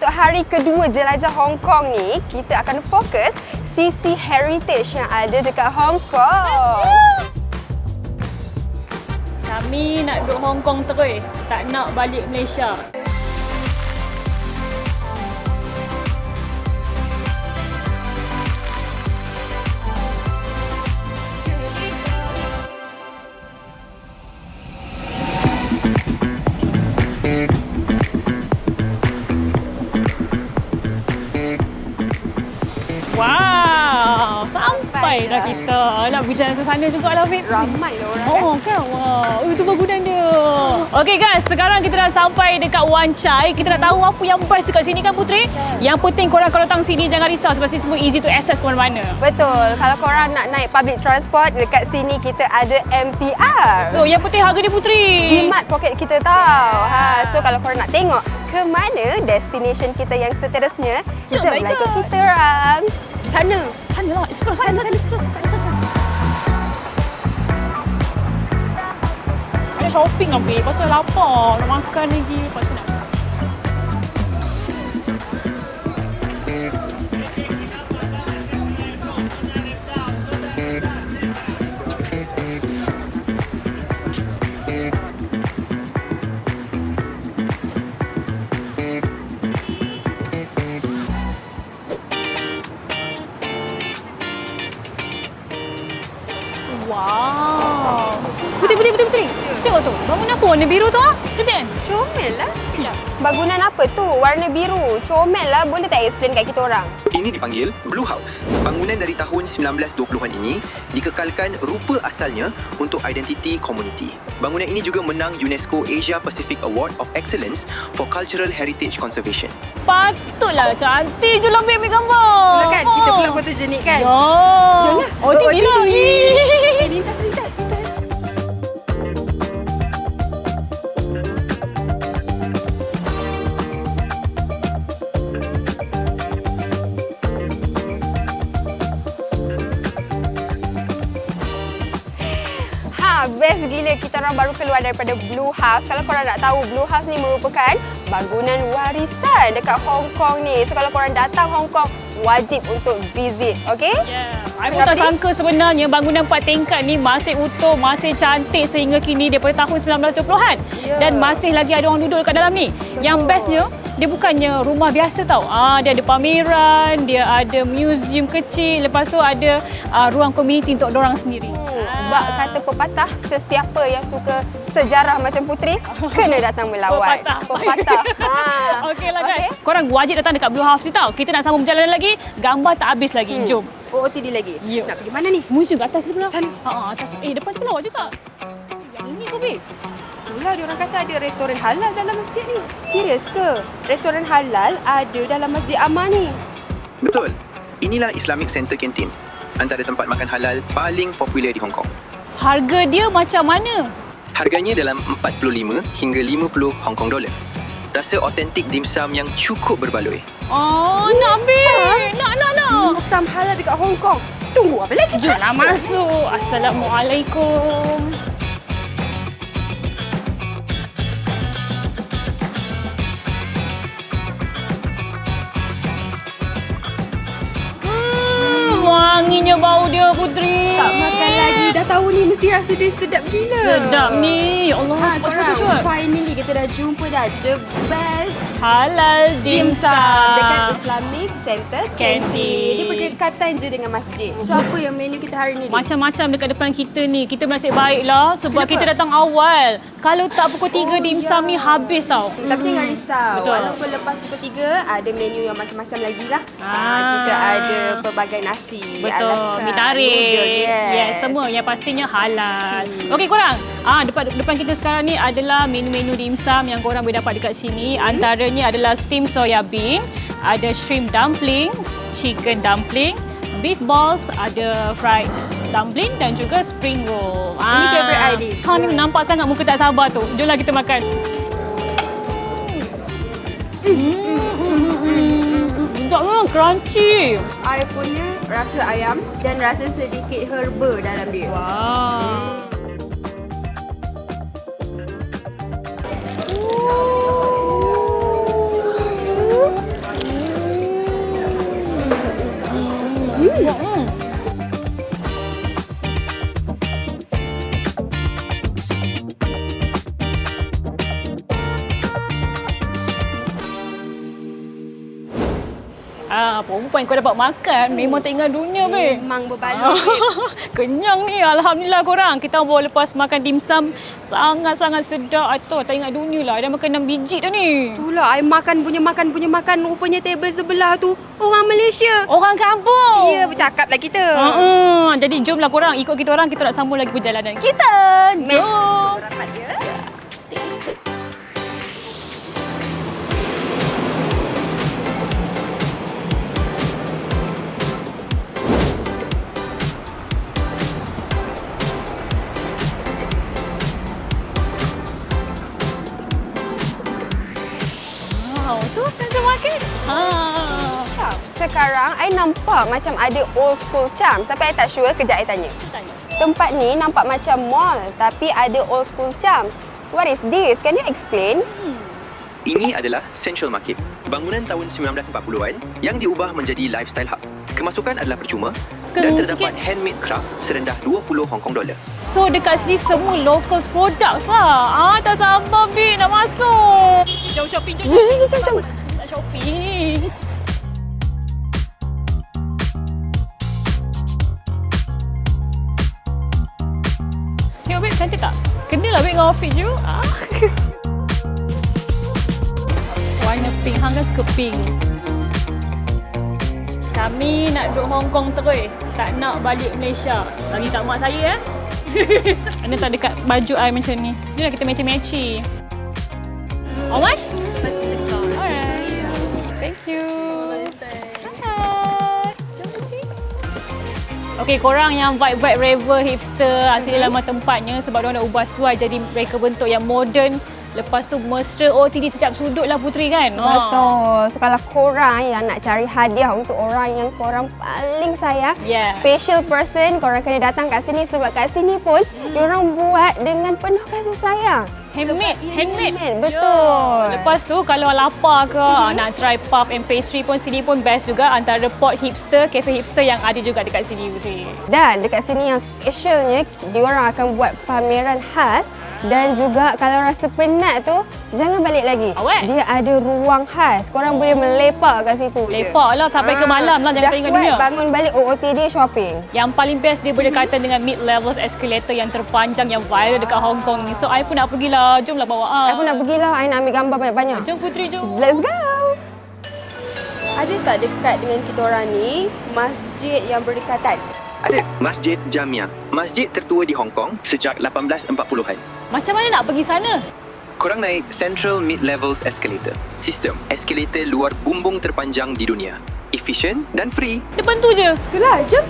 untuk hari kedua jelajah Hong Kong ni, kita akan fokus sisi heritage yang ada dekat Hong Kong. Kami nak duduk Hong Kong terus, tak nak balik Malaysia. Wow, sampai dah kita. Nak bincang sana juga lah, babe. Ramai lah orang kan. Oh, kan? Wow. Itu bangunan dia. Okay guys, sekarang kita dah sampai dekat Wan Chai. Kita nak tahu apa yang best dekat sini kan, Putri? Yang penting korang kalau datang sini jangan risau sebab sini semua easy to access ke mana-mana. Betul. Kalau korang nak naik public transport, dekat sini kita ada MTR. So, yang penting harga dia, Putri. Jimat poket kita tau. So kalau korang nak tengok ke mana destination kita yang seterusnya, Jom jom lah ikut kita orang. Sana. Sana lah. Sana. Ada shopping lah, babe. Lepas tu lapar. Nak makan lagi. Lepas tu nak... Wow. Putri. Tengok tu. Bangunan apa warna biru tu? Cantik kan? Comel lah. Kejap. Bangunan apa tu? Warna biru. Comel lah. Boleh tak explain kat kita orang? Ini dipanggil Blue House. Bangunan dari tahun 1920-an ini dikekalkan rupa asalnya untuk identiti komuniti. Bangunan ini juga menang UNESCO Asia Pacific Award of Excellence for Cultural Heritage Conservation. Patutlah cantik je lah, babe, ambil gambar. Betul kan? Kita pula fotogenik kan? Ya. Jom lah. Oh, tinggi lah. Lintas. Best gila kita orang baru keluar daripada Blue House. Kalau korang nak tahu, Blue House ni merupakan bangunan warisan dekat Hong Kong ni. So kalau korang datang Hong Kong, wajib untuk visit, okay? Yeah. I pun tak sangka sebenarnya bangunan 4 tingkat ni masih utuh, masih cantik sehingga kini daripada tahun 1970-an. Yeah. Dan masih lagi ada orang duduk dekat dalam ni. Betul. Yang bestnya, dia bukannya rumah biasa tau. Dia ada pameran, dia ada museum kecil, lepas tu ada ruang komuniti untuk dorang sendiri. Bak kata pepatah, sesiapa yang suka sejarah macam Putri, kena datang melawat. Pepatah. Okeylah guys. Korang wajib datang dekat Blue House ni tau. Kita nak sambung perjalanan lagi, gambar tak habis lagi. Jom. OOTD lagi? Ya. Nak pergi mana ni? Museum kat atas sebelah. Sana. Atas. Depan tu lawa juga. Yang ini ke, babe? Itulah, diorang kata ada restoran halal dalam masjid ni. Serius ke? Restoran halal ada dalam Masjid Aman ni? Betul. Inilah Islamic Center Canteen, antara tempat makan halal paling popular di Hong Kong. Harga dia macam mana? Harganya dalam 45 hingga 50 Hong Kong dollar. Rasa otentik dimsum yang cukup berbaloi. Oh, nak ambil. Nak. Dimsum halal dekat Hong Kong. Tunggu apa lagi? Jomlah masuk. Assalamualaikum. Wanginya bau dia, Putri. Tak makan lagi. Dah tahu ni mesti rasa dia sedap gila. Sedap ni. Ya Allah, cepat. Finally kita dah jumpa dah the best halal dimsum dekat Islamic Center Canteen. Dia berdekatan je dengan masjid. So apa yang menu kita hari ni? Macam-macam dekat depan kita ni. Kita nasib baiklah sebab Kenapa? kita datang awal. Kalau tak pukul 3 dimsum ni habis tau. Tapi jangan risau. Betul. Walaupun lepas pukul 3 ada menu yang macam-macam lagi lah. Kita ada pelbagai nasi. Betul. Mi tarik. Yes, semua yang pastinya halal. Okey korang. Depan kita sekarang ni adalah menu-menu dimsum yang korang boleh dapat dekat sini. Antaranya adalah steam soya bean, ada shrimp dumpling, chicken dumpling, beef balls, ada fried dumpling dan juga spring roll. Ini favourite I ni. Ni nampak sangat muka tak sabar tu. Jomlah kita makan. Sedapnya crunchy. I punya rasa ayam dan rasa sedikit herba dalam dia. Wow. Perempuan kau dapat makan memang tak ingat dunia, babe. Memang berbaloi. Kenyang ni, alhamdulillah korang. Kita baru lepas makan dimsum sangat-sangat sedap. Aduh, tak ingat dunia lah. Dah makan 6 biji dah ni. Itulah, I makan punya makan. Rupanya table sebelah tu orang Malaysia. Orang kampung. Ya, bercakap lah kita. Jadi jomlah korang ikut kita orang, kita nak sambung lagi perjalanan kita. Jom. Rapat dia. Stay. Wow, tu Central Market. Sekarang, I nampak macam ada old school charms. Tapi I tak sure, kejap I tanya. Tempat ni nampak macam mall tapi ada old school charms. What is this? Can you explain? Ini adalah Central Market, bangunan tahun 1940-an yang diubah menjadi lifestyle hub. Kemasukan adalah percuma dan terdapat handmade craft serendah 20 Hong Kong dollar. So dekat sini semua local products lah. Tak sabar, Bi, nak masuk. Jom shopping, jom. Nak shopping. Tengok, Beb, cantik tak? Kenalah, Beb, dengan outfit you. Warna pink, Hang kan suka pink. Kami nak duduk Hong Kong terus. Tak nak balik Malaysia. Lagi kat mak saya, Anda tak dekat baju I macam ni. Jomlah kita matching-matching. How much? Alright. Thank you. Bye. Jom pergi. Okay, korang yang vibe-vibe raver, hipster, asli lama tempatnya sebab diorang dah ubah suai jadi mereka bentuk yang moden. Lepas tu mesra OTD setiap sudut lah Putri kan? Betul. So kalau korang yang nak cari hadiah untuk orang yang korang paling sayang, special person, korang kena datang kat sini sebab kat sini pun diorang buat dengan penuh kasih sayang. Handmade. Betul. Lepas tu kalau lapar ke nak try puff and pastry pun sini pun best juga antara pot hipster, cafe hipster yang ada juga dekat sini Putri. Dan dekat sini yang specialnya diorang akan buat pameran khas. Dan juga kalau rasa penat tu, jangan balik lagi. Dia ada ruang khas. Korang boleh melepak kat situ. Lepak lah sampai ke malam lah. Jangan ingat dunia. Bangun balik OOTD shopping. Yang paling best dia berdekatan dengan mid-levels escalator yang terpanjang yang viral dekat Hong Kong ni. So I pun nak pergilah. Jomlah bawa I pun nak pergilah. I nak ambil gambar banyak-banyak. Jom Putri, jom. Let's go. Ada tak dekat dengan kita orang ni masjid yang berdekatan? Ada Masjid Jamia, masjid tertua di Hong Kong sejak 1840-an. Macam mana nak pergi sana? Korang naik Central Mid-Levels Escalator. Sistem eskalator luar bumbung terpanjang di dunia. Efisien dan free. Depan tu je. Itulah, jom.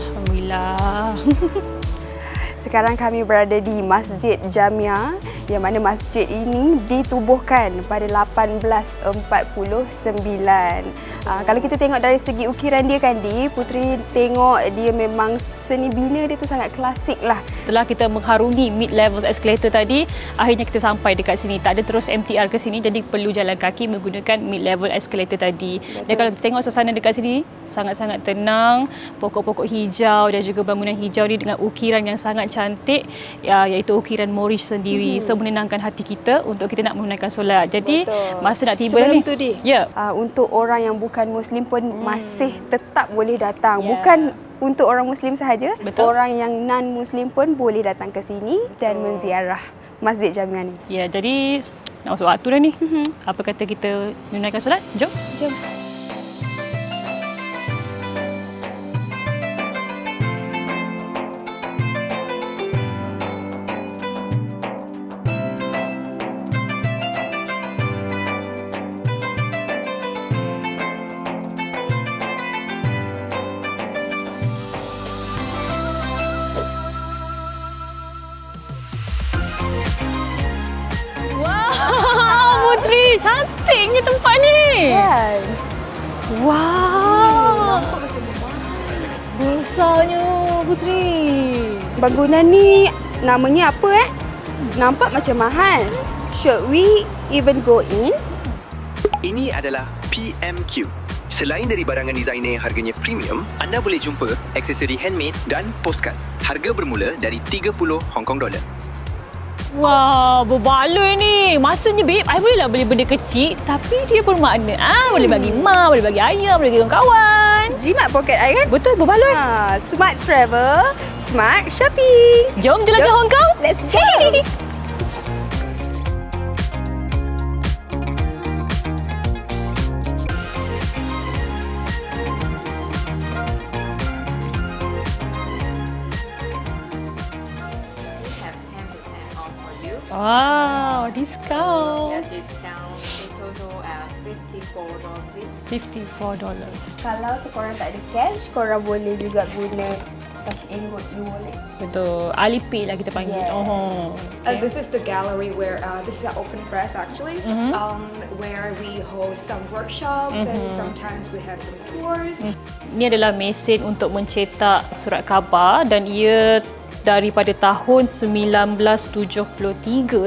Alhamdulillah. Sekarang kami berada di Masjid Jamia yang mana masjid ini ditubuhkan pada 1849. Kalau kita tengok dari segi ukiran dia kan Putri tengok dia memang seni bina dia tu sangat klasik lah. Setelah kita mengharungi mid-levels escalator tadi, akhirnya kita sampai dekat sini. Tak ada terus MTR ke sini jadi perlu jalan kaki menggunakan mid-level escalator tadi. Betul. Dan kalau kita tengok suasana dekat sini, sangat-sangat tenang. Pokok-pokok hijau dan juga bangunan hijau ni dengan ukiran yang sangat cantik iaitu ukiran Moorish sendiri. So menenangkan hati kita untuk kita nak menunaikan solat. Jadi masa nak tiba sebelum ni. Tu dia. Ya. Untuk orang yang bukan Muslim pun masih tetap boleh datang. Bukan untuk orang Muslim sahaja. Betul. Orang yang non-Muslim pun boleh datang ke sini dan menziarah Masjid Jamia ni. Ya, jadi nak masuk waktu dah ni. Apa kata kita menunaikan solat? Jom. Putri, cantiknya tempat ni. Kan? Wow. Nampak macam besarnya Putri. Bangunan ni namanya apa Nampak macam mahal. Should we even go in? Ini adalah PMQ. Selain dari barangan designer yang harganya premium, anda boleh jumpa aksesori handmade dan postcard. Harga bermula dari 30 Hong Kong dollar. Wow, berbaloi ni. Maksudnya, babe, I bolehlah beli benda kecil tapi dia bermakna. Boleh bagi mak, boleh bagi ayah, boleh bagi kawan. Jimat poket I kan? Betul, berbaloi. Smart travel, smart shopping. Jom jelajah Hong Kong. Let's go. Have 10% off for you. Wow, discount. Yeah, discount in total $54, please. $54. Kalau korang tak ada cash, korang boleh juga guna Touch 'n Go e-wallet. Betul. Alipay lah kita panggil. Yes. Oh. This is the gallery where this is an open press actually, where we host some workshops and sometimes we have some tours. Ini adalah mesin untuk mencetak surat khabar dan ia daripada tahun 1973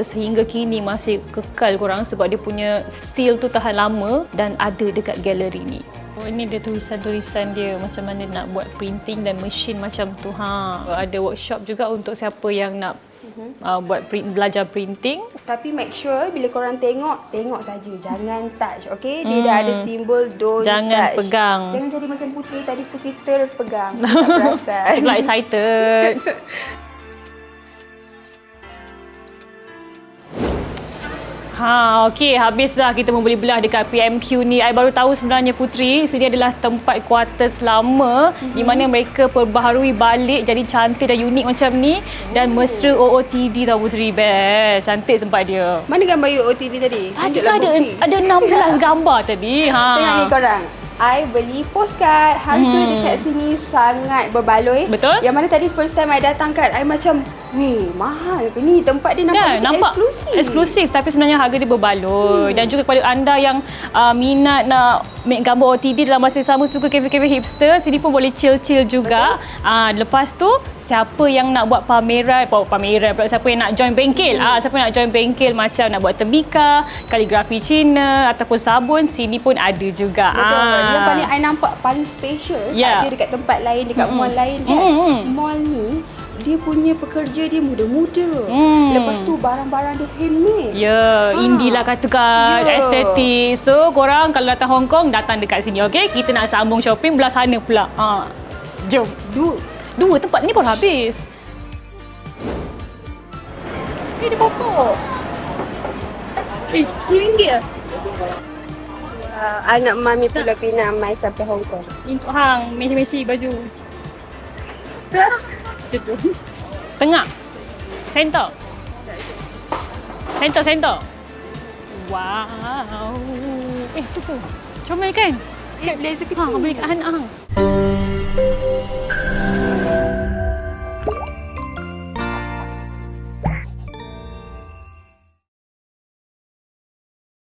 sehingga kini masih kekal korang sebab dia punya steel tu tahan lama dan ada dekat galeri ni. Oh, ini dia tulisan-tulisan dia macam mana nak buat printing dan mesin macam tu. Ada workshop juga untuk siapa yang nak buat belajar printing. Tapi make sure bila korang tengok saja, jangan touch, okey? Dia dah ada simbol don't Jangan touch. pegang. Jangan jadi macam Putri tadi, Putri terpegang. Tak perasan. Pula excited. Okey, habis dah kita membeli belah dekat PMQ ni. I baru tahu sebenarnya Putri, sini adalah tempat quarters lama di mana mereka perbaharui balik jadi cantik dan unik macam ni dan mesra OOTD tau Putri. Best, cantik tempat dia. Mana gambar you OTD tadi? Tadi Tunjuklah bukti. ada 16 gambar tadi. Tengok ni korang. I beli postcard. Harga dekat sini sangat berbaloi. Betul. Yang mana tadi first time I datang kan, I macam, weh, mahal ke ni? Tempat dia Kan, nampak nampak eksklusif tapi sebenarnya harga dia berbaloi. Dan juga kepada anda yang minat nak make gambar OTD dalam masa yang sama, suka kafe-kafe hipster, sini pun boleh chill-chill juga. Lepas tu siapa yang nak buat pameran pula, siapa yang nak join bengkel, siapa yang nak join bengkel macam nak buat tembikar, kaligrafi Cina ataupun sabun, sini pun ada juga. Betul. Yang paling I nampak paling special tak ada dekat tempat lain, dekat mall lain kan. Mall ni dia punya pekerja dia muda-muda. Lepas tu barang-barang dia handmade. Indie lah katakan, estetik. So korang kalau datang Hong Kong, datang dekat sini, okey? Kita nak sambung shopping belah sana pula. Jom. Dua tempat ni pun habis. Dia pokok. RM10 je. Anak mami pula pina mai sampai Hong Kong. Untuk hang, mesi-mesi baju. Macam tu. Tengah. Center. Wow. Tu. Comel kan? Sikit blazer kecil. Beli kat anak hang.